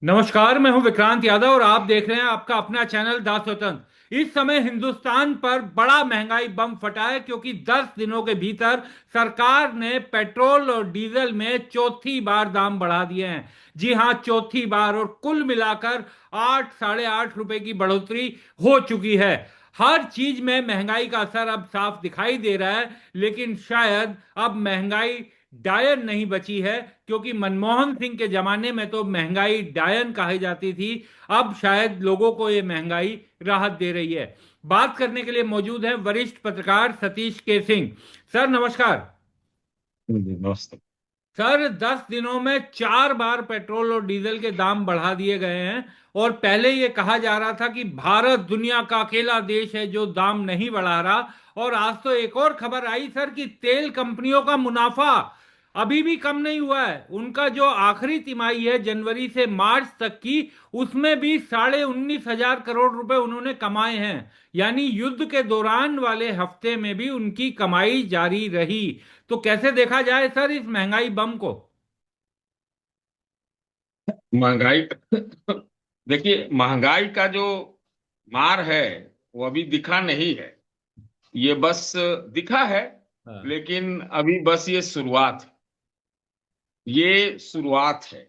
नमस्कार। मैं हूं विक्रांत यादव और आप देख रहे हैं आपका अपना चैनल दा स्वतंत्र। इस समय हिंदुस्तान पर बड़ा महंगाई बम फटा है क्योंकि 10 दिनों के भीतर सरकार ने पेट्रोल और डीजल में चौथी बार दाम बढ़ा दिए हैं। जी हां, चौथी बार। और कुल मिलाकर 8 साढ़े 8 रुपए की बढ़ोतरी हो चुकी है। हर चीज में महंगाई का असर अब साफ दिखाई दे रहा है, लेकिन शायद अब महंगाई डायन नहीं बची है, क्योंकि मनमोहन सिंह के जमाने में तो महंगाई डायन कही जाती थी। अब शायद लोगों को ये महंगाई राहत दे रही है। बात करने के लिए मौजूद हैं वरिष्ठ पत्रकार सतीश के सिंह। सर नमस्कार। जी नमस्ते। सर, 10 दिनों में 4 बार पेट्रोल और डीजल के दाम बढ़ा दिए गए हैं। और पहले ये कहा जा रहा था कि भारत दुनिया का अकेला देश है जो दाम नहीं बढ़ा रहा। और आज तो एक और खबर आई सर कि तेल कंपनियों का मुनाफा अभी भी कम नहीं हुआ है। उनका जो आखिरी तिमाही है जनवरी से मार्च तक की, उसमें भी 19,500 करोड़ रुपए उन्होंने कमाए हैं। यानी युद्ध के दौरान वाले हफ्ते में भी उनकी कमाई जारी रही। तो कैसे देखा जाए सर इस महंगाई बम को? महंगाई देखिए, महंगाई का जो मार है वो अभी दिखा नहीं है। ये बस दिखा है, हाँ। लेकिन अभी बस ये शुरुआत है। ये शुरुआत है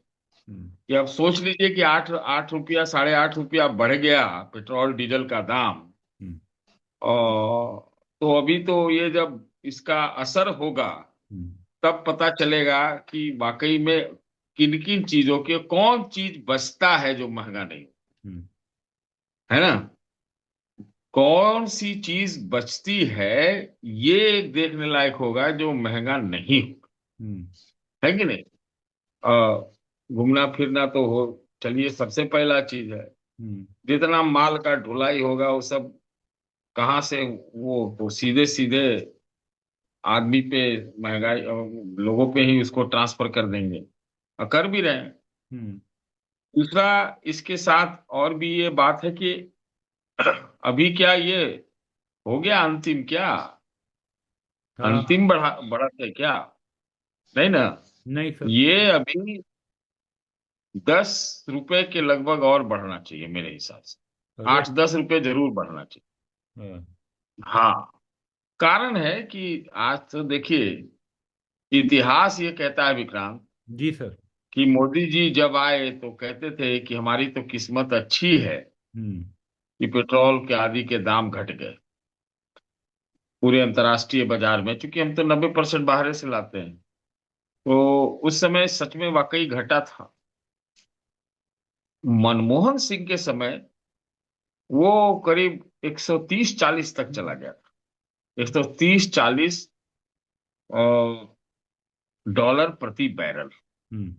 हम्म। कि अब सोच लीजिए कि 8 8 रुपया, साढ़े 8 रुपया बढ़ गया पेट्रोल डीजल का दाम। हम्म। और तो अभी तो ये जब इसका असर होगा हम्म। तब पता चलेगा कि वाकई में किन किन चीजों के कौन चीज बचता है जो महंगा नहीं हम्म। है ना। कौन सी चीज बचती है, ये देखने लायक होगा जो महंगा नहीं होगा। हम्म। है कि नहीं। घूमना फिरना तो हो, चलिए सबसे पहला चीज है। हम्म। जितना माल का ढुलाई होगा वो सब कहाँ से, वो तो सीधे सीधे आदमी पे, महंगाई लोगों पे ही उसको ट्रांसफर कर देंगे, और कर भी रहे हैं। हम्म। दूसरा, इसके साथ और भी ये बात है कि अभी क्या ये हो गया अंतिम क्या, हाँ। अंतिम बढ़त है क्या? नहीं ना। नहीं सर। ये अभी 10 रुपए के लगभग और बढ़ना चाहिए मेरे हिसाब से। अरे। 8 10 रुपए जरूर बढ़ना चाहिए। हाँ। हाँ। कारण है कि आज तो देखिए, इतिहास ये कहता है विक्रांत, जी सर। कि मोदी जी जब आए तो कहते थे कि हमारी तो किस्मत अच्छी है हम्म। कि पेट्रोल के आदि के दाम घट गए पूरे अंतर्राष्ट्रीय बाजार में, क्योंकि हम तो 90% बाहर से लाते हैं। तो उस समय सच में वाकई घटा था। मनमोहन सिंह के समय वो करीब 130 40 तक चला गया था। 130 40 डॉलर प्रति बैरल, हम्म।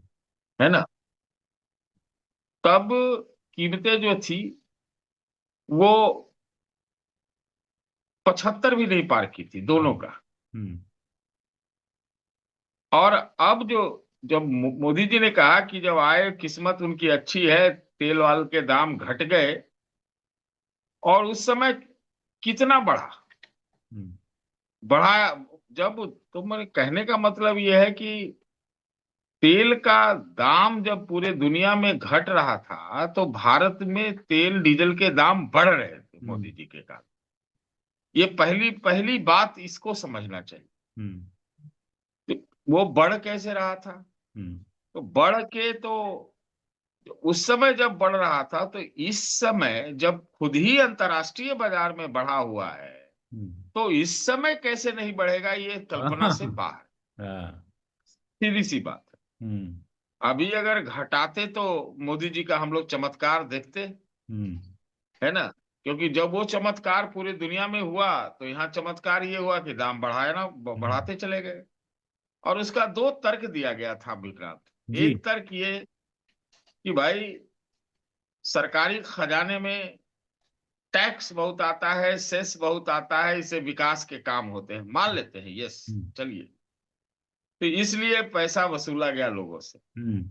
है ना। तब कीमतें जो थी वो 75 भी नहीं पार की थी दोनों हाँ। का। हम्म। और अब जो, जब मोदी जी ने कहा कि जब आए किस्मत उनकी अच्छी है, तेल वाल के दाम घट गए। और उस समय कितना बढ़ा, हम्म। बढ़ा जब, तो मेरे कहने का मतलब यह है कि तेल का दाम जब पूरे दुनिया में घट रहा था तो भारत में तेल डीजल के दाम बढ़ रहे थे हम्म। मोदी जी के कारण। ये पहली पहली बात इसको समझना चाहिए। हम्म। तो वो बढ़ कैसे रहा था? हम्म। तो बढ़ के तो उस समय जब बढ़ रहा था, तो इस समय जब खुद ही अंतर्राष्ट्रीय बाजार में बढ़ा हुआ है, हम्म। तो इस समय कैसे नहीं बढ़ेगा, ये हाँ। कल्पना हाँ। से बाहर। हाँ। सीधी सी बात है। हम्म। अभी अगर घटाते तो मोदी जी का हम लोग चमत्कार देखते, हम्म। है ना। क्योंकि जब वो चमत्कार पूरी दुनिया में हुआ तो यहाँ चमत्कार ये हुआ कि दाम बढ़ाए ना, हम्म। बढ़ाते चले गए। और उसका दो तर्क दिया गया था विक्रांत। जी। एक तर्क ये कि भाई, सरकारी खजाने में टैक्स बहुत आता है, सेस बहुत आता है, इससे विकास के काम होते हैं, मान लेते हैं, यस, हम्म। चलिए। तो इसलिए पैसा वसूला गया लोगों से। हम्म।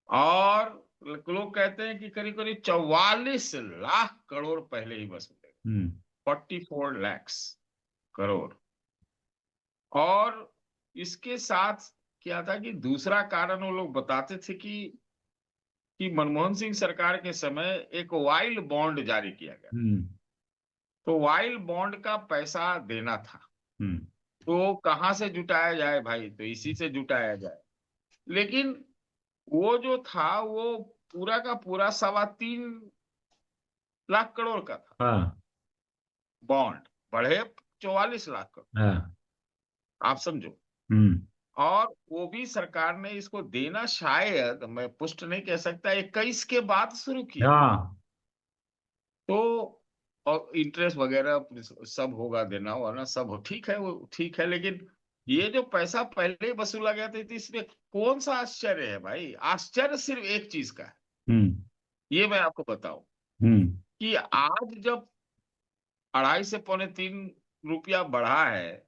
और लोग कहते हैं कि करीब करीब 44 लाख करोड़ पहले ही वसूले। हम्म। 44 lakhs करोड़। और इसके साथ क्या था कि दूसरा कारण वो लोग बताते थे कि कि मनमोहन सिंह सरकार के समय एक वाइल्ड बॉन्ड जारी किया गया। हम्म। तो वाइल्ड बॉन्ड का पैसा देना था, हम्म। तो कहाँ से जुटाया जाए भाई, तो इसी से जुटाया जाए। लेकिन वो जो था वो पूरा का पूरा 3.25 लाख करोड़ का था हाँ। बॉन्ड, बढ़े 44 लाख करोड़। हाँ। आप समझो। हम्म। और वो भी सरकार ने इसको देना, शायद मैं पुष्ट नहीं कह सकता, 21 के बाद शुरू किया। हाँ। तो और इंटरेस्ट वगैरह सब होगा, देना वरना सब ठीक है, वो ठीक है। लेकिन ये जो पैसा पहले ही वसूला गया था, तो इसमें कौन सा आश्चर्य है भाई? आश्चर्य सिर्फ एक चीज का है, हम्म। ये मैं आपको बताऊं, हम्म। कि आज जब 2.5 से 3.25 रुपया बढ़ा है,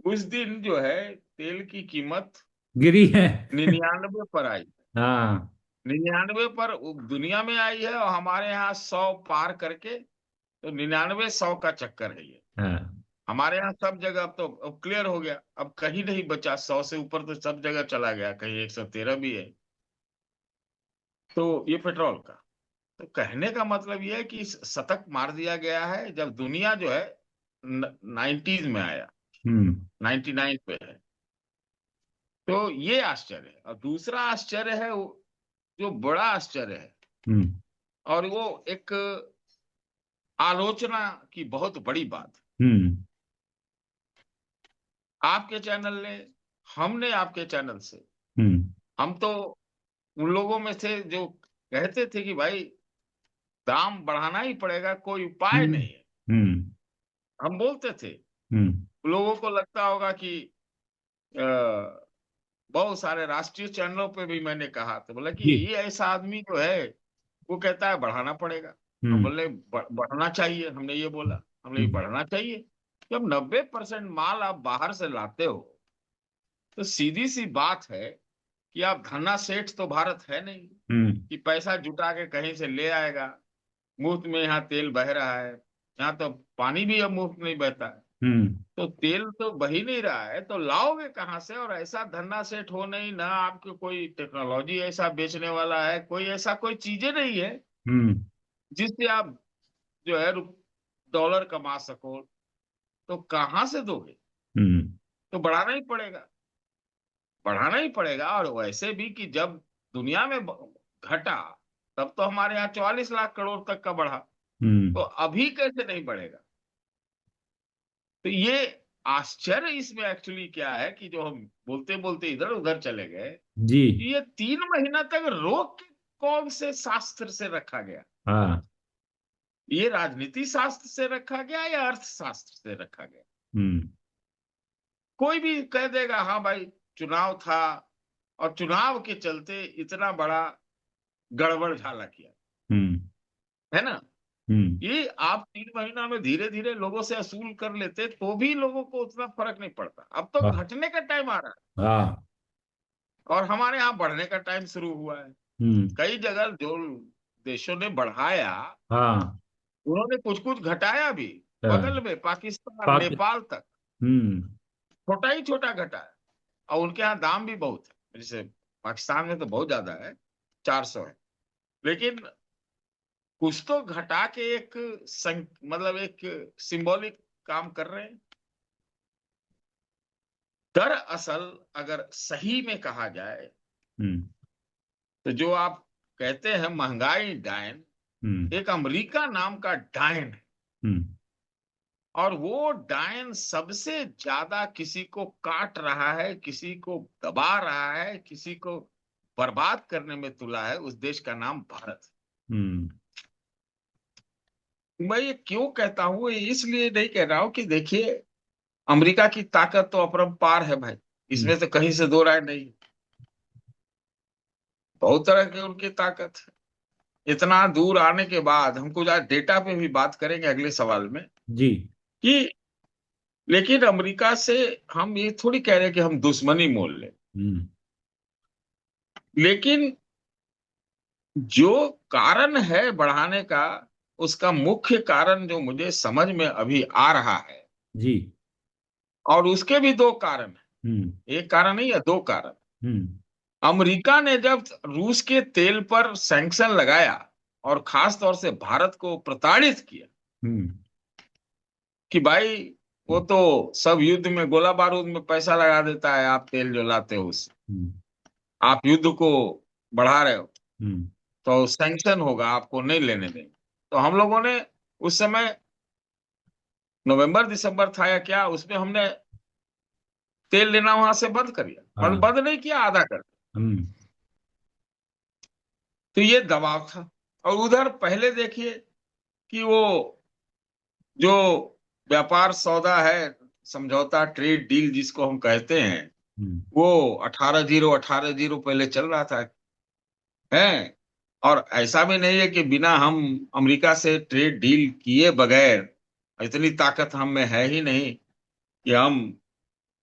उस दिन जो है तेल की कीमत गिरी है। 99 पर आई। हाँ। 99 पर दुनिया में आई है, और हमारे यहाँ 100 पार करके, तो 99 100 का चक्कर है ये। हाँ। हमारे यहाँ सब जगह अब तो अब क्लियर हो गया, अब कहीं नहीं बचा, 100 से ऊपर तो सब जगह चला गया, कहीं 113 भी है। तो ये पेट्रोल का, तो कहने का मतलब ये है कि शतक मार दिया गया है, जब दुनिया जो है 90s में आया, हम्म। 99 पे है। तो ये आश्चर्य है। और दूसरा आश्चर्य है जो बड़ा आश्चर्य है, हम्म। और वो एक आलोचना की बहुत बड़ी बात। हम्म। आपके चैनल ने, हमने आपके चैनल से, हम्म। हम तो उन लोगों में से जो कहते थे कि भाई दाम बढ़ाना ही पड़ेगा, कोई उपाय हम्म। नहीं है। हम्म। हम बोलते थे, हम्म। लोगों को लगता होगा कि अ, बहुत सारे राष्ट्रीय चैनलों पे भी मैंने कहा, तो बोला कि जी। ये ऐसा आदमी जो है वो कहता है बढ़ाना पड़ेगा। हम हम्म। बोले बढ़ना चाहिए, हमने ये बोला, हमने ये हम्म। बढ़ना चाहिए। जब 90% माल आप बाहर से लाते हो, तो सीधी सी बात है कि आप धन्ना सेठ तो भारत है नहीं हम्म। कि पैसा जुटा के कहीं से ले आएगा। मुफ्त में यहाँ तेल बह रहा है, यहाँ तो पानी भी अब मुफ्त नहीं बहता है। हम्म। तो तेल तो बह ही नहीं रहा है, तो लाओगे कहाँ से? और ऐसा धन्ना सेठ हो नहीं ना, आपके कोई टेक्नोलॉजी ऐसा बेचने वाला है, कोई ऐसा कोई चीजें नहीं है हम्म। जिससे आप जो है डॉलर कमा सको। तो कहाँ से दोगे? हम्म। तो बढ़ाना ही पड़ेगा, बढ़ाना ही पड़ेगा। और वैसे भी कि जब दुनिया में घटा, तब तो हमारे यहाँ 44 लाख करोड़ तक का बढ़ा, हम्म। तो अभी कैसे नहीं बढ़ेगा? तो ये आश्चर्य इसमें एक्चुअली क्या है, कि जो हम बोलते बोलते इधर उधर चले गए, जी। कि ये 3 महीना तक रोक के कौन से शास्त्र से रखा गया? हाँ। ये राजनीति शास्त्र से रखा गया या अर्थशास्त्र से रखा गया? हम्म। कोई भी कह देगा हाँ भाई चुनाव था, और चुनाव के चलते इतना बड़ा गड़बड़ झाला किया, हम्म। है ना? हम्म। ये आप 3 महीना में धीरे धीरे लोगों से असूल कर लेते, तो भी लोगों को उतना फर्क नहीं पड़ता। अब तो हाँ। घटने का टाइम आ रहा हाँ। है, और हमारे यहाँ बढ़ने का टाइम शुरू हुआ है। हम्म। कई जगह जो देशों ने बढ़ाया, हाँ। उन्होंने कुछ कुछ घटाया भी। हाँ। बगल में पाकिस्तान, पाक। नेपाल तक हम्म। छोटा ही छोटा घटा है, और उनके यहाँ दाम भी बहुत है। जैसे पाकिस्तान में तो बहुत ज्यादा है, 400 है। लेकिन कुछ तो घटा के एक मतलब एक सिंबॉलिक काम कर रहे हैं। दरअसल अगर सही में कहा जाए, हम्म। तो जो आप कहते हैं महंगाई डायन, हम्म। एक अमेरिका नाम का डायन है। हम्म। और वो डायन सबसे ज्यादा किसी को काट रहा है, किसी को दबा रहा है, किसी को बर्बाद करने में तुला है, उस देश का नाम भारत हम्म। है। मैं ये क्यों कहता हूं? ये इसलिए नहीं कह रहा हूं कि देखिए, अमेरिका की ताकत तो अपरंपार है भाई, हम्म। इसमें तो कहीं से दो राय नहीं। बहुत तरह की उनकी ताकत है। इतना दूर आने के बाद हमको आज डेटा पे भी बात करेंगे अगले सवाल में, जी। कि लेकिन अमेरिका से हम ये थोड़ी कह रहे कि हम दुश्मनी मोल लें। हम्म। लेकिन जो कारण है बढ़ाने का, उसका मुख्य कारण जो मुझे समझ में अभी आ रहा है, जी। और उसके भी दो कारण हैं, हम्म। एक कारण नहीं है, दो कारण। हम्म। अमेरिका ने जब रूस के तेल पर सैंक्शन लगाया और खास तौर से भारत को प्रताड़ित किया हम्म। कि भाई वो तो सब युद्ध में गोला बारूद में पैसा लगा देता है, आप तेल जो लाते हो उससे, हम्म। आप युद्ध को बढ़ा रहे हो, हम्म। तो सैंक्शन होगा, आपको नहीं लेने देंगे। तो हम लोगों ने उस समय नवंबर दिसंबर था या क्या, उसमें हमने तेल लेना वहां से बंद कर दिया, हाँ। बंद नहीं किया, आधा कर दिया। हम्म। तो ये दबाव था। और उधर पहले देखिए कि वो जो व्यापार सौदा है, समझौता, ट्रेड डील जिसको हम कहते हैं, हम्म। वो 18-0 पहले चल रहा था है। और ऐसा भी नहीं है कि बिना हम अमेरिका से ट्रेड डील किए बगैर, इतनी ताकत हम में है ही नहीं कि हम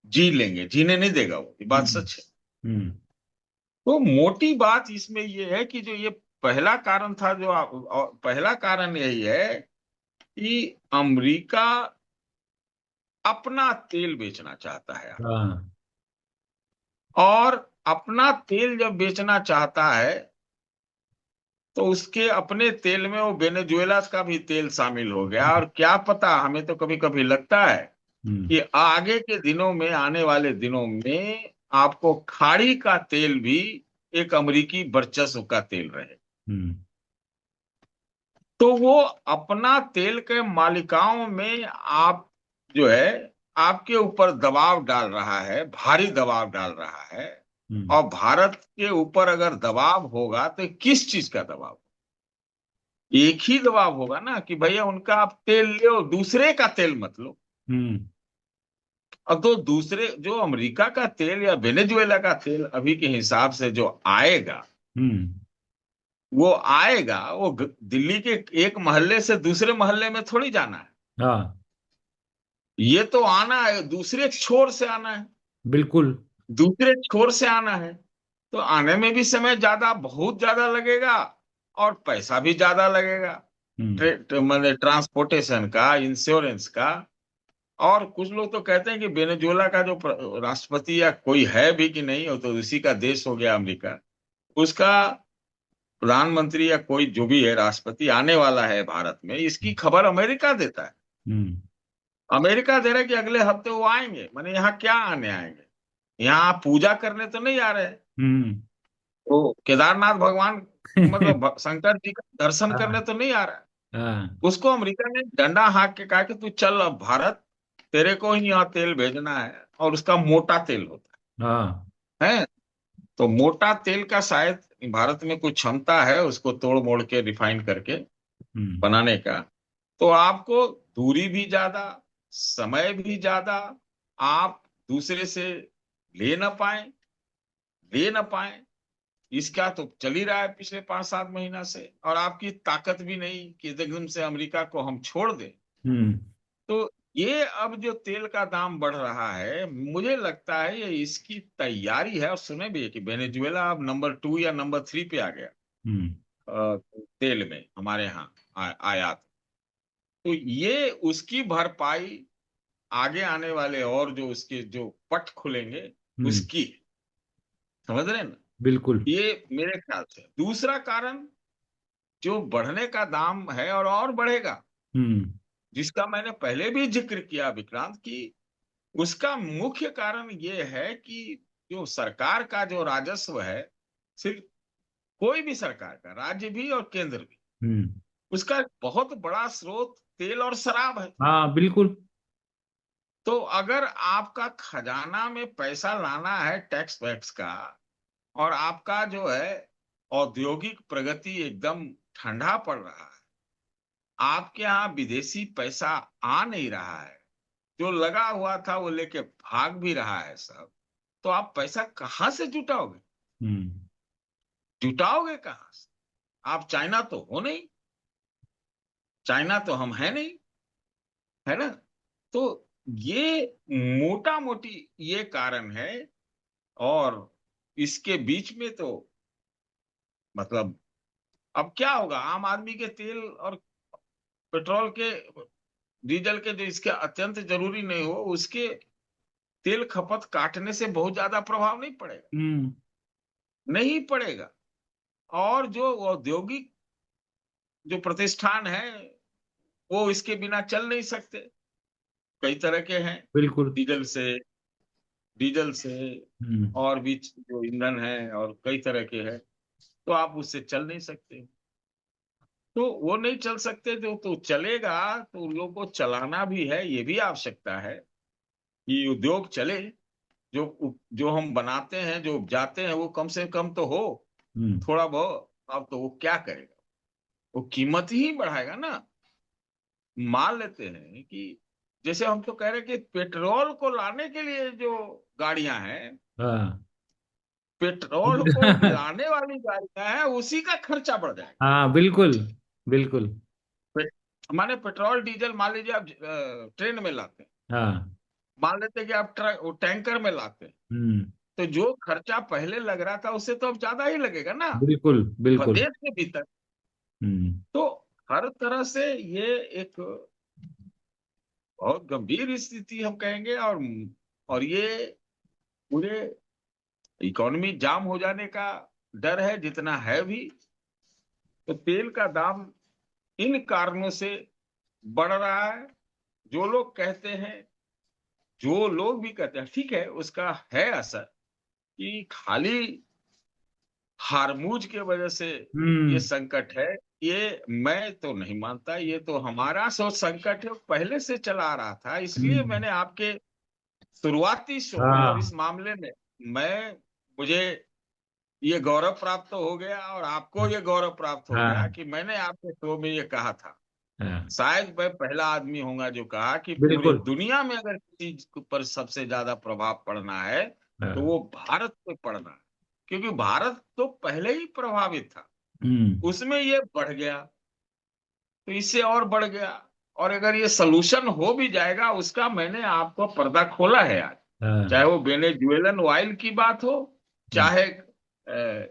जी लेंगे, जीने नहीं देगा वो, ये बात हम्म। सच है। हम्म। तो मोटी बात इसमें ये है कि जो ये पहला कारण था, और पहला कारण यही है कि अमेरिका अपना तेल बेचना चाहता है। हाँ। और अपना तेल जब बेचना चाहता है तो उसके अपने तेल में वो वेनेजुएला का भी तेल शामिल हो गया। और क्या पता, हमें तो कभी कभी लगता है हम्म। कि आगे के दिनों में, आने वाले दिनों में आपको खाड़ी का तेल भी एक अमेरिकी वर्चस्व का तेल रहे। हम्म। तो वो अपना तेल के मालिकाओं में आप जो है, आपके ऊपर दबाव डाल रहा है, भारी दबाव डाल रहा है। हम्म। और भारत के ऊपर अगर दबाव होगा तो किस चीज का दबाव? एक ही दबाव होगा ना कि भैया उनका आप तेल लो, दूसरे का तेल मत लो। हम्म। अब तो दूसरे जो अमेरिका का तेल या वेनेजुएला का तेल अभी के हिसाब से जो आएगा, हम्म। वो दिल्ली के एक मोहल्ले से दूसरे मोहल्ले में थोड़ी जाना है। हाँ। ये तो आना है, दूसरे छोर से आना है, बिल्कुल। दूसरे छोर से आना है। तो आने में भी समय ज्यादा, बहुत ज्यादा लगेगा, और पैसा भी ज्यादा लगेगा, हम्म। मतलब ट्रांसपोर्टेशन का, इंश्योरेंस का। और कुछ लोग तो कहते हैं कि वेनेजुएला का जो राष्ट्रपति या कोई है भी कि नहीं, हो तो उसी का देश हो गया अमेरिका, उसका प्रधानमंत्री या कोई जो भी है राष्ट्रपति आने वाला है भारत में, इसकी खबर अमेरिका देता है। हम्म। अमेरिका दे रहा है कि अगले हफ्ते वो आएंगे। माने यहाँ क्या आने आएंगे? यहाँ आप पूजा करने तो नहीं आ रहे हैं, हम्म। वो केदारनाथ भगवान, मतलब शंकर जी का दर्शन करने हाँ। तो नहीं आ रहा है। हाँ। उसको अमेरिका ने डंडा हाँक के कहा कि तू चल अब भारत, तेरे को ही यहाँ तेल भेजना है। और उसका मोटा तेल होता हाँ। है। तो मोटा तेल का शायद भारत में कुछ क्षमता है उसको तोड़ मोड़ के रिफाइन करके हम्म। बनाने का। तो आपको दूरी भी ज्यादा, समय भी ज्यादा, आप दूसरे से ले ना पाए, इसका तो चल ही रहा है पिछले 5-7 महीना से। और आपकी ताकत भी नहीं कि एकदम से अमेरिका को हम छोड़ दें। हम्म। तो ये अब जो तेल का दाम बढ़ रहा है, मुझे लगता है ये इसकी तैयारी है। और सुने भी है कि वेनेजुएला अब नंबर 2 या नंबर 3 पे आ गया हम्म। तेल में हमारे यहाँ आयात। तो ये उसकी भरपाई आगे आने वाले और जो उसके जो पट खुलेंगे हम्म। उसकी, समझ रहे हैं ना? बिल्कुल। ये मेरे ख्याल से दूसरा कारण जो बढ़ने का दाम है, और बढ़ेगा, हम्म। जिसका मैंने पहले भी जिक्र किया विक्रांत, की उसका मुख्य कारण ये है कि जो सरकार का जो राजस्व है, सिर्फ कोई भी सरकार का, राज्य भी और केंद्र भी, हम्म। उसका एक बहुत बड़ा स्रोत तेल और शराब है। हाँ। बिल्कुल। तो अगर आपका खजाना में पैसा लाना है टैक्स वैक्स का, और आपका जो है औद्योगिक प्रगति एकदम ठंडा पड़ रहा है, आपके यहाँ विदेशी पैसा आ नहीं रहा है, जो लगा हुआ था वो लेके भाग भी रहा है सब, तो आप पैसा कहाँ से जुटाओगे? हम्म। जुटाओगे कहाँ से? आप चाइना तो हो नहीं, चाइना तो हम है नहीं, है ना? तो ये मोटा मोटी ये कारण है। और इसके बीच में तो मतलब अब क्या होगा, आम आदमी के तेल और पेट्रोल के, डीजल के, जो इसके अत्यंत जरूरी नहीं हो उसके तेल खपत काटने से बहुत ज्यादा प्रभाव नहीं पड़ेगा। हम्म। नहीं पड़ेगा। और जो औद्योगिक जो प्रतिष्ठान है वो इसके बिना चल नहीं सकते। कई तरह के हैं, बिल्कुल। डीजल से डीजल से हम्म। और भी जो ईंधन है और कई तरह के हैं, तो आप उससे चल नहीं सकते। तो वो नहीं चल सकते, जो तो चलेगा तो उन लोगों को चलाना भी है, ये भी आवश्यकता है कि उद्योग चले। जो हम बनाते हैं, जो उपजाते हैं, वो कम से कम तो हो हम्म। थोड़ा बहुत। अब तो वो क्या करेगा, वो कीमत ही बढ़ाएगा ना। मान लेते हैं कि जैसे हम तो कह रहे हैं कि पेट्रोल को लाने के लिए जो गाड़ियां हैं, हाँ। पेट्रोल को लाने वाली गाड़ियां हैं, उसी का खर्चा बढ़ जाएगा। हाँ, बिल्कुल बिल्कुल। माने पेट्रोल डीजल, मान लीजिए आप ट्रेन में लाते हैं, हाँ। मान लेते हैं कि आप ट्रक वो टैंकर में लाते हैं, हम्म। तो जो खर्चा पहले लग रहा था उससे तो अब ज्यादा ही लगेगा ना, बिल्कुल बिल्कुल। देश के भीतर। हम्म। तो हर तरह से ये एक बहुत गंभीर स्थिति हम कहेंगे। और ये पूरे इकोनॉमी जाम हो जाने का डर है, जितना है भी। तो तेल का दाम इन कारणों से बढ़ रहा है। जो लोग कहते हैं जो लोग भी कहते हैं, ठीक है, उसका है असर, कि खाली हारमूज के वजह से ये हम्म। संकट है, ये मैं तो नहीं मानता। ये तो हमारा सोच संकट है, पहले से चला आ रहा था। इसलिए हम्म। मैंने आपके शुरुआती शो में और हाँ। इस मामले में मैं मुझे ये गौरव प्राप्त हो गया, और आपको ये गौरव प्राप्त हो गया हाँ। कि मैंने आपके शो में ये कहा था। हाँ। शायद मैं पहला आदमी होऊंगा जो कहा कि पूरे बिल्कुल। दुनिया में अगर किसी चीज पर सबसे ज्यादा प्रभाव पड़ना है तो हाँ। वो भारत पे पड़ना है। क्योंकि भारत तो पहले ही प्रभावित था, हम्म। उसमें ये बढ़ गया तो इससे और बढ़ गया। और अगर ये सोल्यूशन हो भी जाएगा उसका, मैंने आपको पर्दा खोला है आज। चाहे हाँ। वो वेनेजुएलन ऑयल की बात हो, हम्म। चाहे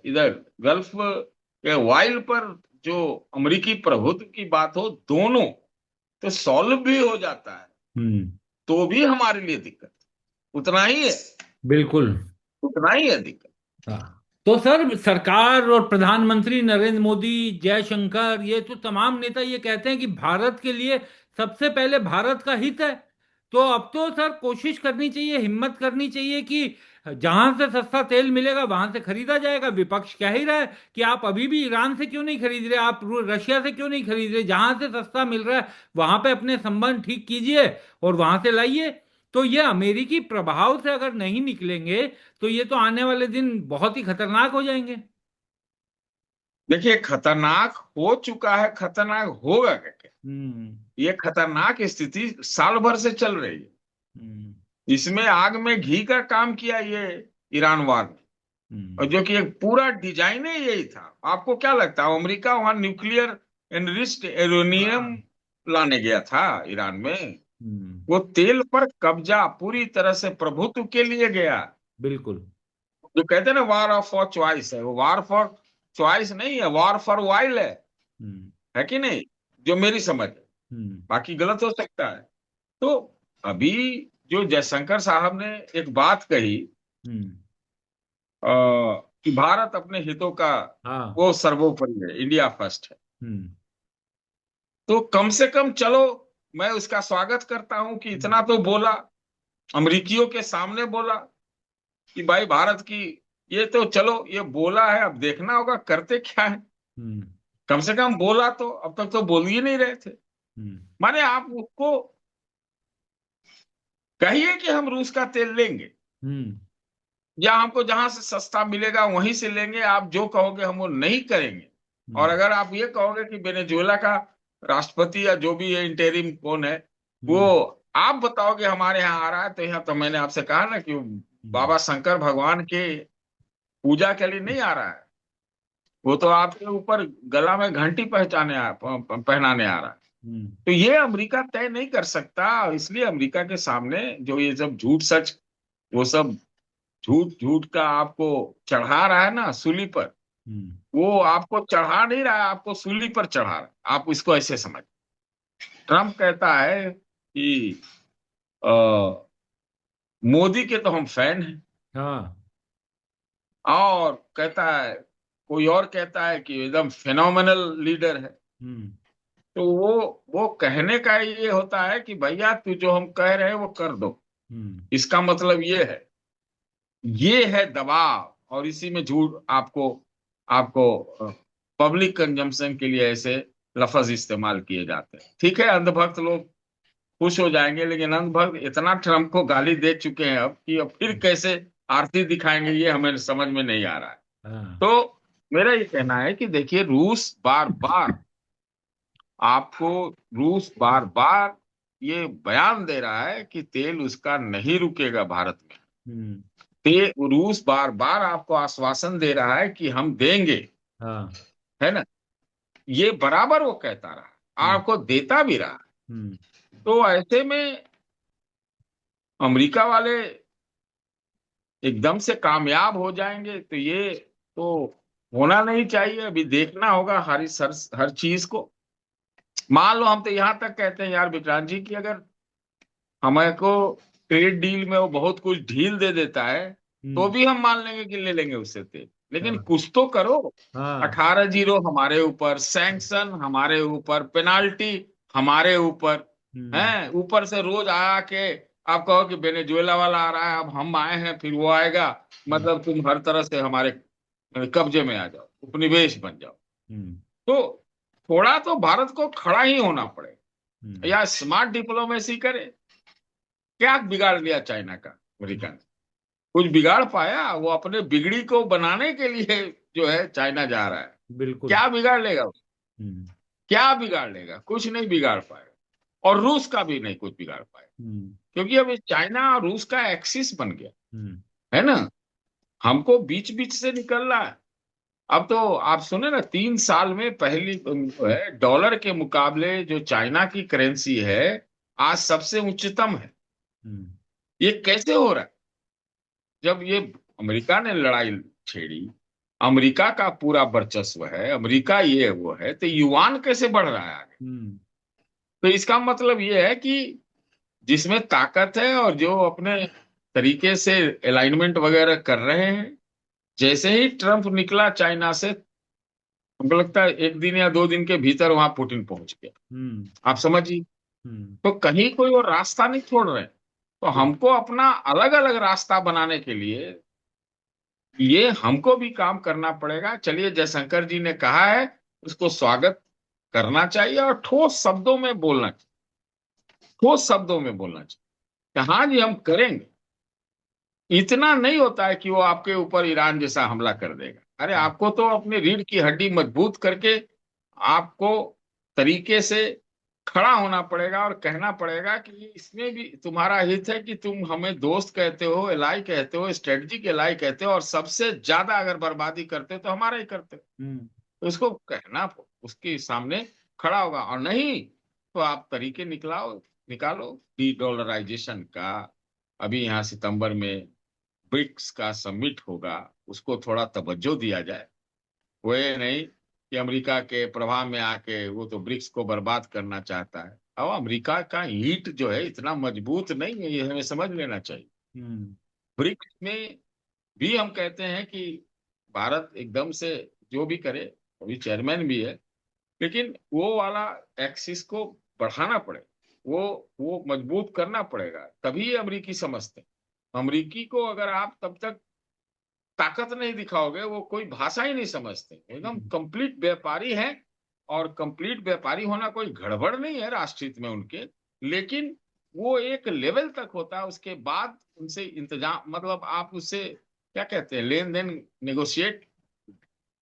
इधर गल्फ के ऑयल पर जो अमेरिकी प्रभुत्व की बात हो, दोनों तो सॉल्व भी हो जाता है, हम्म। तो भी हमारे लिए दिक्कत उतना ही है, बिल्कुल। उतना ही है दिक्कत। हाँ। तो सर, सरकार और प्रधानमंत्री नरेंद्र मोदी, जयशंकर, ये तो तमाम नेता ये कहते हैं कि भारत के लिए सबसे पहले भारत का हित है। तो अब तो सर कोशिश करनी चाहिए, हिम्मत करनी चाहिए कि जहां से सस्ता तेल मिलेगा वहां से खरीदा जाएगा। विपक्ष कह ही रहा है कि आप अभी भी ईरान से क्यों नहीं खरीद रहे, आप रशिया से क्यों नहीं खरीद रहे, जहां से सस्ता मिल रहा है वहां पे अपने संबंध ठीक कीजिए और वहां से लाइए। तो ये अमेरिकी प्रभाव से अगर नहीं निकलेंगे तो ये तो आने वाले दिन बहुत ही खतरनाक हो जाएंगे। देखिए, खतरनाक हो चुका है, खतरनाक होगा क्या? हम्म। ये खतरनाक स्थिति साल भर से चल रही है। हम्म। इसमें आग में घी का काम किया ये ईरान वार ने, और हम्म। जो कि एक पूरा डिजाइन ही यही था। आपको क्या लगता है अमेरिका वहां न्यूक्लियर एनरिच्ड यूरेनियम हाँ। लाने गया था ईरान में? हम्म। वो तेल पर कब्जा पूरी तरह से प्रभुत्व के लिए गया। बिल्कुल। जो कहते हैं ना, वार ऑफ फॉर चॉइस है, वो वार फॉर चॉइस नहीं है, वार फॉर वाइल हम्म। है कि नहीं? जो मेरी समझ है, हम्म। बाकी गलत हो सकता है। तो अभी जो जयशंकर साहब ने एक बात कही, हम्म। कि भारत अपने हितों का हाँ। वो सर्वोपरि है, इंडिया फर्स्ट है। हम्म। तो कम से कम चलो, मैं उसका स्वागत करता हूं कि इतना तो बोला, अमरीकियों के सामने बोला कि भाई भारत की, ये तो चलो ये बोला है, अब देखना होगा करते क्या है। हम्म। कम से कम बोला तो, अब तक तो बोल ही नहीं रहे थे। हम्म। माने आप उसको कहिए कि हम रूस का तेल लेंगे, हम्म। या हमको जहां से सस्ता मिलेगा वहीं से लेंगे, आप जो कहोगे हम वो नहीं करेंगे। और हम्म। अगर आप ये कहोगे कि वेनेजुएला का राष्ट्रपति या जो भी है इंटरिम कौन है, वो हम्म। आप बताओगे हमारे यहाँ आ रहा है, तो यहाँ तो मैंने आपसे कहा ना कि हम्म। बाबा शंकर भगवान के पूजा के लिए नहीं आ रहा है, वो तो आपके ऊपर गला में घंटी पहनाने आ रहा है। हम्म। तो ये अमेरिका तय नहीं कर सकता, इसलिए अमेरिका के सामने जो ये सब झूठ सच, वो सब झूठ झूठ का आपको चढ़ा रहा है ना सूली पर, हम्म। वो आपको चढ़ा नहीं रहा है, आपको सूली पर चढ़ा रहा है। आप इसको ऐसे समझ। ट्रम्प कहता है कि अ, मोदी के तो हम फैन हैं, हाँ। और कहता है, कोई और कहता है कि एकदम फेनोमेनल लीडर है। हम्म। तो वो कहने का ये होता है कि भैया तू जो हम कह रहे हैं वो कर दो। हम्म। इसका मतलब ये है दबाव, और इसी में झूठ आपको आपको पब्लिक कंजम्पशन के लिए ऐसे लफ्ज इस्तेमाल किए जाते हैं। ठीक है, अंधभक्त लोग खुश हो जाएंगे, लेकिन अंधभक्त इतना ट्रम्प को गाली दे चुके हैं अब कि अब फिर कैसे आरती दिखाएंगे ये हमें समझ में नहीं आ रहा है। हाँ। तो मेरा ये कहना है कि देखिए, आपको रूस बार बार ये बयान दे रहा है कि तेल उसका नहीं रुकेगा भारत में। हम्म। रूस बार बार आपको आश्वासन दे रहा है कि हम देंगे, हाँ। है ना। ये बराबर वो कहता रहा, हम्म। आपको देता भी रहा। हम्म। तो ऐसे में अमेरिका वाले एकदम से कामयाब हो जाएंगे तो ये तो होना नहीं चाहिए। अभी देखना होगा हर चीज को। मान लो हम तो यहां तक कहते हैं यार विक्रांत जी, कि अगर हमें को ट्रेड डील में वो बहुत कुछ ढील दे देता है तो हम्म। भी हम मान लेंगे कि ले लेंगे उससे तेल, लेकिन हाँ। कुछ तो करो। हाँ। 18-0 हमारे ऊपर, सैंक्शन हमारे ऊपर, पेनाल्टी हमारे ऊपर हम्म। है। ऊपर से रोज आके आप कहो कि वेनेजुएला वाला आ रहा है, अब हम आए हैं फिर वो आएगा। हम्म। मतलब तुम हर तरह से हमारे कब्जे में आ जाओ, उपनिवेश बन जाओ। हम्म। तो थोड़ा तो भारत को खड़ा ही होना पड़ेगा, हम्म। या स्मार्ट डिप्लोमेसी करे। क्या बिगाड़ लिया चाइना का अमेरिका ने? कुछ बिगाड़ पाया? वो अपने बिगड़ी को बनाने के लिए जो है चाइना जा रहा है। बिल्कुल। क्या बिगाड़ लेगा वो? हम्म। क्या बिगाड़ लेगा? कुछ नहीं बिगाड़ पाएगा। और रूस का भी नहीं कुछ बिगाड़ पाएगा, हम्म। क्योंकि अब ये चाइना और रूस का एक्सिस बन गया, हम्म। है ना। हमको बीच बीच से निकलना है। अब तो आप सुने ना, 3 साल में पहली जो है डॉलर के मुकाबले जो चाइना की करेंसी है आज सबसे उच्चतम है। हम्म। ये कैसे हो रहा है? जब ये अमेरिका ने लड़ाई छेड़ी, अमेरिका का पूरा वर्चस्व है, अमेरिका ये वो है, तो युआन कैसे बढ़ रहा है आगे? हम्म। तो इसका मतलब ये है कि जिसमें ताकत है और जो अपने तरीके से अलाइनमेंट वगैरह कर रहे हैं, जैसे ही ट्रम्प निकला चाइना से, हमको लगता है 1 दिन या 2 दिन के भीतर वहां पुतिन पहुंच गया। हम्म। आप समझिए। हम्म। तो कहीं कोई और रास्ता नहीं छोड़ रहे। तो बिल- हमको अपना अलग अलग रास्ता बनाने के लिए ये हमको भी काम करना पड़ेगा। चलिए, जयशंकर जी ने कहा है, उसको स्वागत करना चाहिए और ठोस शब्दों में बोलना चाहिए। ठोस शब्दों में बोलना चाहिए कि हाँ जी हम करेंगे। इतना नहीं होता है कि वो आपके ऊपर ईरान जैसा हमला कर देगा। अरे आपको तो अपनी रीढ़ की हड्डी मजबूत करके आपको तरीके से खड़ा होना पड़ेगा और कहना पड़ेगा कि इसमें भी तुम्हारा हित है, कि तुम हमें दोस्त कहते हो, एलाई कहते हो, स्ट्रेटजिक एलाई कहते हो, और सबसे ज्यादा अगर बर्बादी करते हो तो हमारा ही करते हो। हम्म। तो इसको कहना, उसके सामने खड़ा होगा। और नहीं तो आप तरीके निकालो डी डॉलराइजेशन का। अभी यहाँ सितंबर में ब्रिक्स का समिट होगा, उसको थोड़ा तवज्जो दिया जाए। वो ये नहीं कि अमेरिका के प्रभाव में आके वो तो ब्रिक्स को बर्बाद करना चाहता है। अब अमेरिका का ईंट जो है इतना मजबूत नहीं है, ये हमें समझ लेना चाहिए। हम्म। ब्रिक्स में भी हम कहते हैं कि भारत एकदम से जो भी करे, अभी चेयरमैन भी है, लेकिन वो वाला एक्सिस को बढ़ाना पड़ेगा। वो मजबूत करना पड़ेगा, तभी ये अमरीकी समझते हैं। अमरीकी को अगर आप तब तक ताकत नहीं दिखाओगे, वो कोई भाषा ही नहीं समझते, एकदम हम्म। कंप्लीट व्यापारी हैं। और कंप्लीट व्यापारी होना कोई गड़बड़ नहीं है राष्ट्रहित में उनके, लेकिन वो एक लेवल तक होता है। उसके बाद उनसे इंतजाम, मतलब आप उससे क्या कहते हैं, लेन देन नेगोशिएट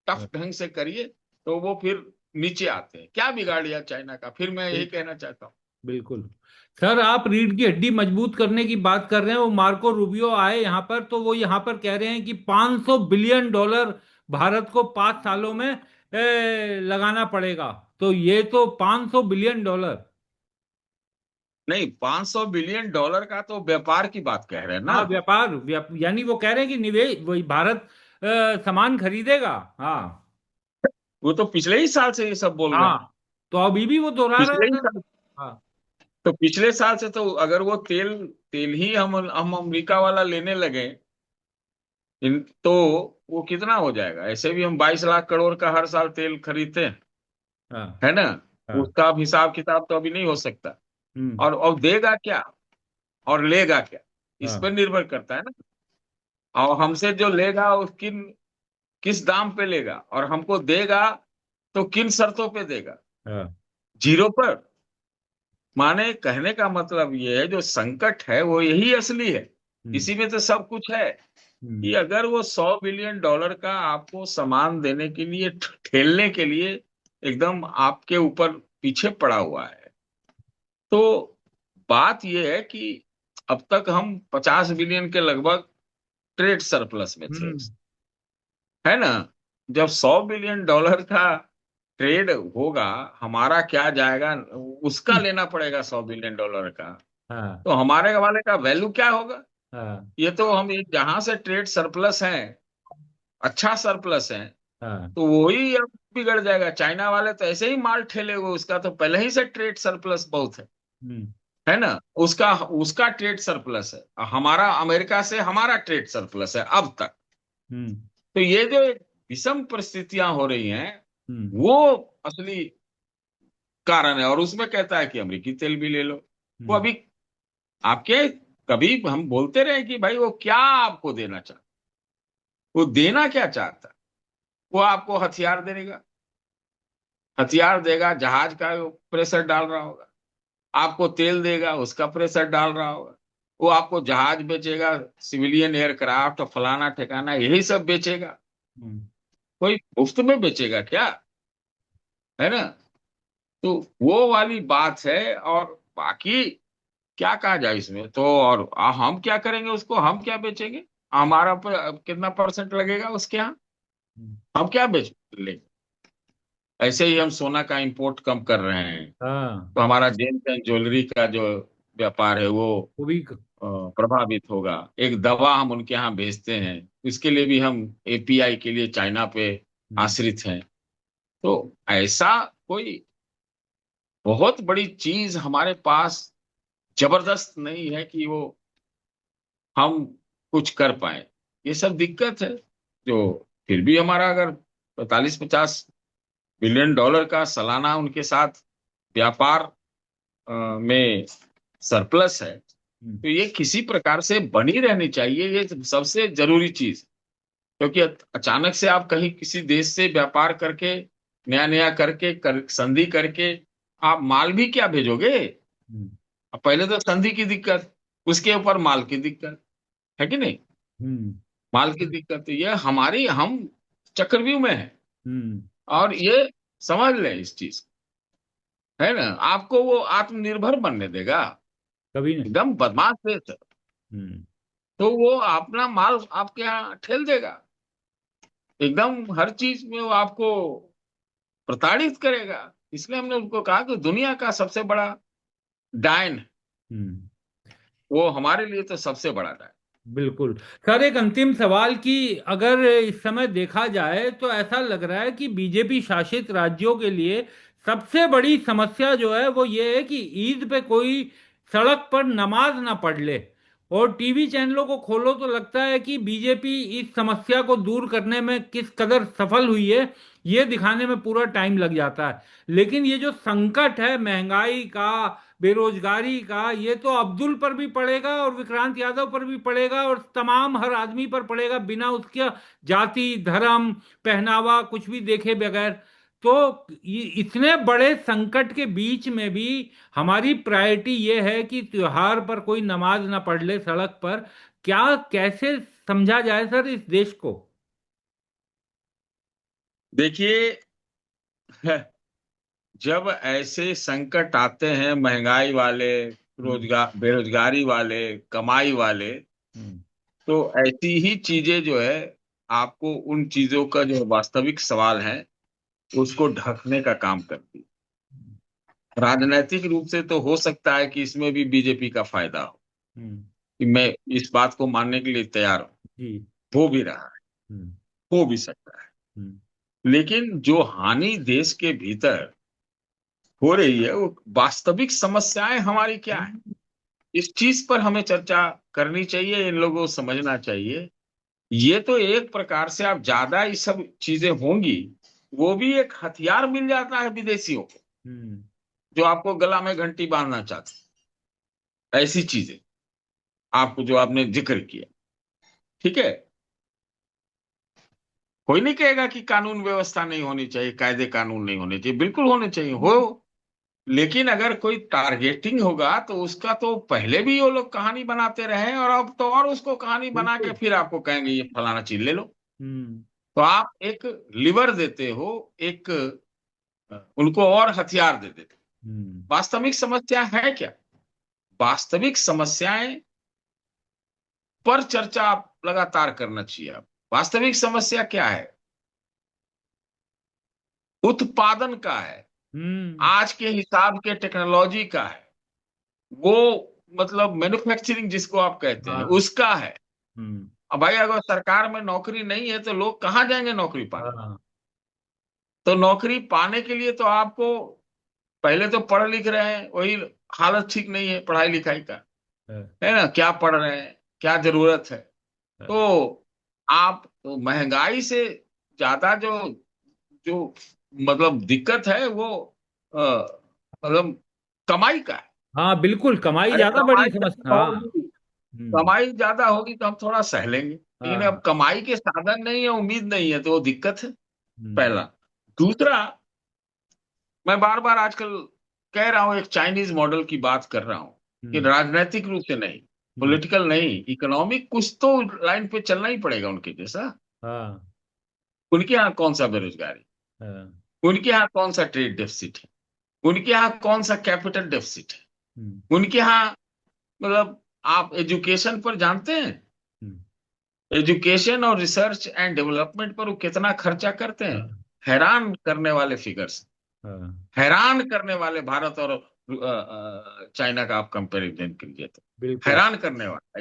टफ ढंग से करिए, तो वो फिर नीचे आते हैं। क्या बिगाड़ लिया चाइना का? फिर मैं यही बिल- कहना चाहता हूँ। बिल्कुल। सर, आप रीढ़ की हड्डी मजबूत करने की बात कर रहे हैं। वो मार्को रूबियो आए यहाँ पर, तो वो यहाँ पर कह रहे हैं कि 500 बिलियन डॉलर भारत को 5 सालों में लगाना पड़ेगा। तो ये तो 500 बिलियन डॉलर। नहीं, 500 बिलियन डॉलर का तो व्यापार की बात कह रहे हैं ना। हाँ, व्यापार यानी वो कह रहे हैं कि निवेश वही भारत सामान खरीदेगा। हाँ। वो तो पिछले ही साल से ये सब बोल रहे हैं। हाँ, तो अभी भी वो दोहरा रहे पिछले हैं ही सर। साल, हाँ। तो पिछले साल से तो अगर वो तेल तेल ही हम अमेरिका वाला लेने लगे, इन तो वो कितना हो जाएगा? ऐसे भी हम 22 लाख करोड़ का हर साल तेल खरीदते हैं, हाँ। है ना? हाँ। उसका अब हिसाब किताब तो अभी नहीं हो सकता। हम्म। और देगा क्या और लेगा क्या, इस पर हाँ। निर्भर करता है ना। और हमसे जो लेगा वो किस दाम पे लेगा, और हमको देगा तो किन शर्तों पे देगा? हाँ। जीरो पर। माने कहने का मतलब ये है, जो संकट है वो यही असली है। हम्म। इसी में तो सब कुछ है। हम्म। कि अगर वो $100 बिलियन का आपको सामान देने के लिए, ठेलने के लिए एकदम आपके ऊपर पीछे पड़ा हुआ है, तो बात ये है कि अब तक हम 50 बिलियन के लगभग ट्रेड सरप्लस में थे, हम्म। है ना? जब $100 बिलियन का ट्रेड होगा, हमारा क्या जाएगा? उसका लेना पड़ेगा $100 बिलियन का। हाँ। तो हमारे वाले का वैल्यू क्या होगा? हाँ। ये तो हम जहां से ट्रेड सरप्लस है, अच्छा सरप्लस है, हाँ। तो वही अब बिगड़ जाएगा। चाइना वाले तो ऐसे ही माल ठेले हुए, उसका तो पहले ही से ट्रेड सरप्लस बहुत हम्म। है ना? उसका उसका ट्रेड सरप्लस है। हमारा अमेरिका से हमारा ट्रेड सरप्लस है अब तक। हम्म। तो ये जो एक विषम परिस्थितियां हो रही हैं, हम्म। वो असली कारण है। और उसमें कहता है कि अमेरिकी तेल भी ले लो। वो हम्म। अभी आपके, कभी हम बोलते रहे कि भाई वो क्या आपको देना चाहता, वो देना क्या चाहता? वो आपको हथियार देगा, हथियार देगा, जहाज का प्रेशर डाल रहा होगा। आपको तेल देगा, उसका प्रेशर डाल रहा होगा। वो आपको जहाज बेचेगा, सिविलियन एयरक्राफ्ट और फलाना ठिकाना यही सब बेचेगा। हम्म। कोई मुफ्त में बेचेगा क्या? है ना? तो वो वाली बात है। और बाकी क्या कहा जाए इसमें तो, और हम क्या करेंगे उसको? हम क्या बेचेंगे? हमारा कितना परसेंट लगेगा उसके यहाँ? हम्म। हम क्या बेच लेंगे? ऐसे ही हम सोना का इंपोर्ट कम कर रहे हैं, हाँ। तो हमारा जेम्स एंड ज्वेलरी का जो व्यापार है वो वो भी प्रभावित होगा। एक दवा हम उनके यहाँ भेजते हैं, इसके लिए भी हम एपीआई के लिए चाइना पे हम्म। आश्रित हैं। तो ऐसा कोई बहुत बड़ी चीज हमारे पास जबरदस्त नहीं है कि वो हम कुछ कर पाए। ये सब दिक्कत है। जो फिर भी हमारा अगर 45-50 बिलियन डॉलर का सालाना उनके साथ व्यापार में सरप्लस है, हम्म। तो ये किसी प्रकार से बनी रहनी चाहिए। ये सबसे जरूरी चीज। क्योंकि अचानक से आप कहीं किसी देश से व्यापार करके, नया नया करके, संधि करके आप माल भी क्या भेजोगे? हम्म। अब पहले तो संधि की दिक्कत, उसके ऊपर माल की दिक्कत, है कि नहीं? हम्म। माल की दिक्कत, ये हमारी, हम चक्रव्यूह में है। हम्म। और ये समझ लें इस चीज को, है ना? आपको वो आत्मनिर्भर बनने देगा? कभी नहीं। एकदम बदमाश देश है। हम्म। तो वो अपना माल आपके यहाँ ठेल देगा, एकदम हर चीज में वो आपको प्रताड़ित करेगा। इसलिए हमने उनको कहा कि दुनिया का सबसे बड़ा डायन, हम्म। वो हमारे लिए तो सबसे बड़ा डायन। बिल्कुल। सर, एक अंतिम सवाल कि अगर इस समय देखा जाए तो ऐसा लग रहा है कि बीजेपी शासित राज्यों के लिए सबसे बड़ी समस्या जो है वो ये है कि ईद पे कोई सड़क पर नमाज ना पढ़ ले। और टीवी चैनलों को खोलो तो लगता है कि बीजेपी इस समस्या को दूर करने में किस कदर सफल हुई है, ये दिखाने में पूरा टाइम लग जाता है। लेकिन ये जो संकट है महंगाई का, बेरोजगारी का, ये तो अब्दुल पर भी पड़ेगा और विक्रांत यादव पर भी पड़ेगा और तमाम हर आदमी पर पड़ेगा, बिना उसके जाति धर्म पहनावा कुछ भी देखे बगैर। तो इतने बड़े संकट के बीच में भी हमारी प्रायोरिटी ये है कि त्योहार पर कोई नमाज ना पढ़ ले सड़क पर। क्या, कैसे समझा जाए सर इस देश को? देखिए, जब ऐसे संकट आते हैं, महंगाई वाले, हम्म। रोजगार बेरोजगारी वाले, कमाई वाले, हम्म। तो ऐसी ही चीजें जो है, आपको उन चीजों का जो वास्तविक सवाल है उसको ढकने का काम करती है। राजनीतिक रूप से तो हो सकता है कि इसमें भी बीजेपी का फायदा हो, हम्म। कि मैं इस बात को मानने के लिए तैयार हूं। जी। हो भी रहा है, हम्म। हो भी सकता है। हम्म। लेकिन जो हानि देश के भीतर हो रही है, वो वास्तविक समस्याएं हमारी क्या है, इस चीज पर हमें चर्चा करनी चाहिए। इन लोगों को समझना चाहिए ये तो एक प्रकार से आप ज्यादा ये सब चीजें होंगी, वो भी एक हथियार मिल जाता है विदेशियों को, हम्म। जो आपको गला में घंटी बांधना चाहते हैं। ऐसी चीजें आपको जो आपने जिक्र किया, ठीक है। कोई नहीं कहेगा कि कानून व्यवस्था नहीं होनी चाहिए, कायदे कानून नहीं होने चाहिए, बिल्कुल होने चाहिए, हो। लेकिन अगर कोई टारगेटिंग होगा तो उसका तो पहले भी वो लोग कहानी बनाते रहे, और अब तो और उसको कहानी बना के बिल्कुल। फिर आपको कहेंगे ये फलाना चीज ले लो। हम्म। तो आप एक लिवर देते हो, एक उनको और हथियार दे देते हम्म। हो। वास्तविक समस्या है क्या? वास्तविक समस्याएं पर चर्चा आप लगातार करना चाहिए। आप वास्तविक समस्या क्या है? उत्पादन का है, हम्म। आज के हिसाब के टेक्नोलॉजी का है, वो मतलब मैन्युफैक्चरिंग जिसको आप कहते हैं हाँ। उसका है। हम्म। अब भाई अगर सरकार में नौकरी नहीं है तो लोग कहाँ जाएंगे नौकरी पाने? हाँ। तो नौकरी पाने के लिए तो आपको पहले तो पढ़ लिख रहे हैं, वही हालत ठीक नहीं है पढ़ाई लिखाई का, हाँ। है ना? क्या पढ़ रहे हैं, क्या जरूरत है? हाँ। तो आप तो महंगाई से ज्यादा जो जो मतलब दिक्कत है वो अ, मतलब कमाई का है। हाँ, बिल्कुल, कमाई अरे ज्यादा बड़ी कमाई समस्या। ज्यादा हाँ। होगी, हम्म। कमाई ज्यादा होगी तो हम थोड़ा सह लेंगे, लेकिन अब हाँ। कमाई के साधन नहीं है, उम्मीद नहीं है, तो वो दिक्कत है। हम्म। पहला। दूसरा, मैं बार बार आजकल कह रहा हूं, एक चाइनीज मॉडल की बात कर रहा हूं कि हम्म। राजनीतिक रूप से नहीं, हम्म। पॉलिटिकल नहीं, इकोनॉमिक, कुछ तो लाइन पे चलना ही पड़ेगा उनके जैसा। हाँ। उनके यहाँ कौन सा बेरोजगारी, हाँ। उनके यहाँ कौन सा ट्रेड डेफिसिट है, उनके यहाँ कौन सा कैपिटल डेफिसिट है, हम्म। उनके यहाँ मतलब आप एजुकेशन पर जानते हैं? हम्म। एजुकेशन और रिसर्च एंड डेवलपमेंट पर वो कितना खर्चा करते हैं? हाँ। हैरान करने वाले फिगर्स, हाँ। हैरान करने वाले। भारत और चाइना का आप कंपैरिजन कीजिए तो बिल्कुल। हैरान करने वाला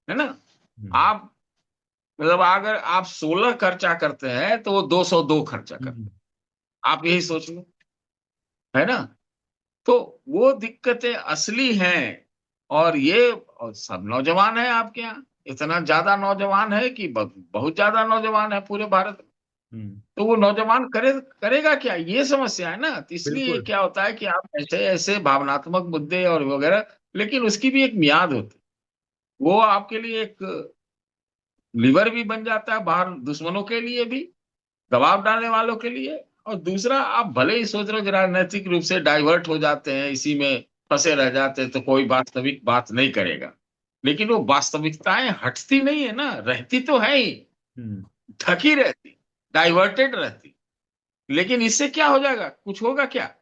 है ना? हम्म। आप मतलब अगर आप 16 खर्चा करते हैं तो वो 202 खर्चा करते हम्म। हैं। आप यही सोच लो, है ना? तो वो दिक्कतें असली हैं। और ये और सब नौजवान है आपके यहाँ, इतना ज्यादा नौजवान है कि बहुत ज्यादा नौजवान है पूरे भारत में। हम्म। तो वो नौजवान करेगा क्या, ये समस्या है ना। तो इसलिए बिल्कुल। क्या होता है कि आप ऐसे ऐसे भावनात्मक मुद्दे और वगैरह, लेकिन उसकी भी एक मियाद होती है। वो आपके लिए एक लीवर भी बन जाता है बाहर दुश्मनों के लिए भी, दबाव डालने वालों के लिए। और दूसरा, आप भले ही सोच रहे हो कि राजनीतिक रूप से डाइवर्ट हो जाते हैं, इसी में फंसे रह जाते हैं तो कोई वास्तविक बात नहीं करेगा, लेकिन वो वास्तविकताएं हटती नहीं है ना, रहती तो है ही, हम्म। ढकी रहती, डाइवर्टेड रहती। लेकिन इससे क्या हो जाएगा, कुछ होगा क्या?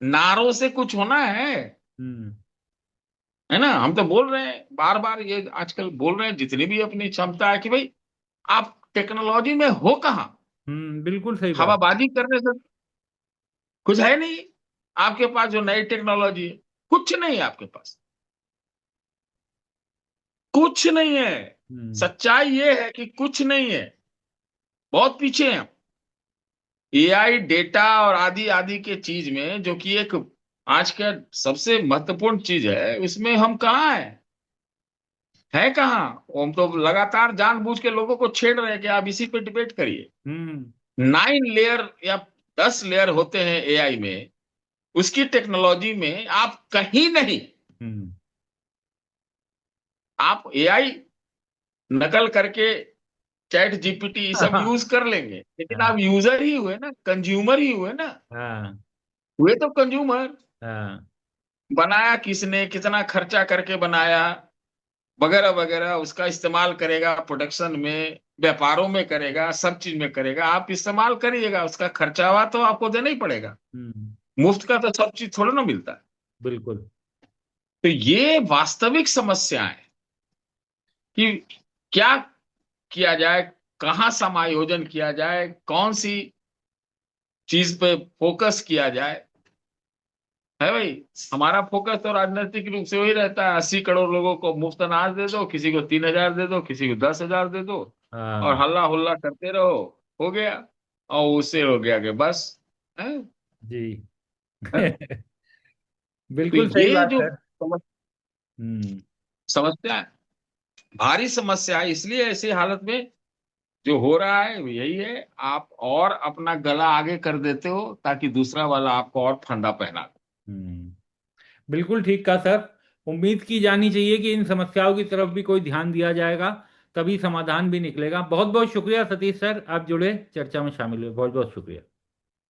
नारों से कुछ होना हम्म। है ना? हम तो बोल रहे हैं बार बार, ये आजकल बोल रहे हैं जितनी भी अपनी क्षमता है कि भाई आप टेक्नोलॉजी में हो कहाँ? बिल्कुल सही बात। हवाबाजी करने से कुछ है नहीं आपके पास, जो नई टेक्नोलॉजी है कुछ नहीं है आपके पास, कुछ नहीं है। हम्म। सच्चाई ये है कि कुछ नहीं है, बहुत पीछे हैं। एआई डेटा और आदि आदि के चीज में, जो कि एक आज का सबसे महत्वपूर्ण चीज है, उसमें हम कहाँ है कहाँ? हम तो लगातार जानबूझ के लोगों को छेड़ रहे हैं कि आप इसी पे डिबेट करिए। हम्म। 9 लेयर या 10 लेयर होते हैं एआई में, उसकी टेक्नोलॉजी में आप कहीं नहीं। हम्म। आप एआई नकल करके चैट जीपीटी ये सब हाँ। यूज कर लेंगे, लेकिन हाँ। आप यूजर ही हुए ना, कंज्यूमर ही हुए ना, हाँ। हुए तो कंज्यूमर। हाँ। बनाया किसने, कितना खर्चा करके बनाया, वगैरह वगैरह, उसका इस्तेमाल करेगा प्रोडक्शन में, व्यापारों में करेगा, सब चीज में करेगा। आप इस्तेमाल करिएगा, उसका खर्चावा तो आपको देना ही पड़ेगा। हम्म। मुफ्त का तो सब चीज थोड़ा ना मिलता है। बिल्कुल। तो ये वास्तविक समस्या है कि क्या किया जाए, कहाँ समायोजन किया जाए, कौन सी चीज पे फोकस किया जाए, है भाई। हमारा फोकस तो राजनीतिक रूप से वही रहता है, 80 करोड़ लोगों को मुफ्त अनाज दे दो, किसी को 3,000 दे दो, किसी को 10,000 दे दो, और हाँ। हल्ला हुल्ला करते रहो, हो गया। और उससे हो गया कि बस, है, जी। है? तो बिल्कुल सही ये बात जो है। हम्म। समस्या है, भारी समस्या है, इसलिए ऐसी हालत में जो हो रहा है यही है, आप और अपना गला आगे कर देते हो ताकि दूसरा वाला आपको और फंदा पहना दे। बिल्कुल ठीक कहा सर। उम्मीद की जानी चाहिए कि इन समस्याओं की तरफ भी कोई ध्यान दिया जाएगा, तभी समाधान भी निकलेगा। बहुत बहुत शुक्रिया सतीश सर, आप जुड़े, चर्चा में शामिल हुए, बहुत बहुत शुक्रिया।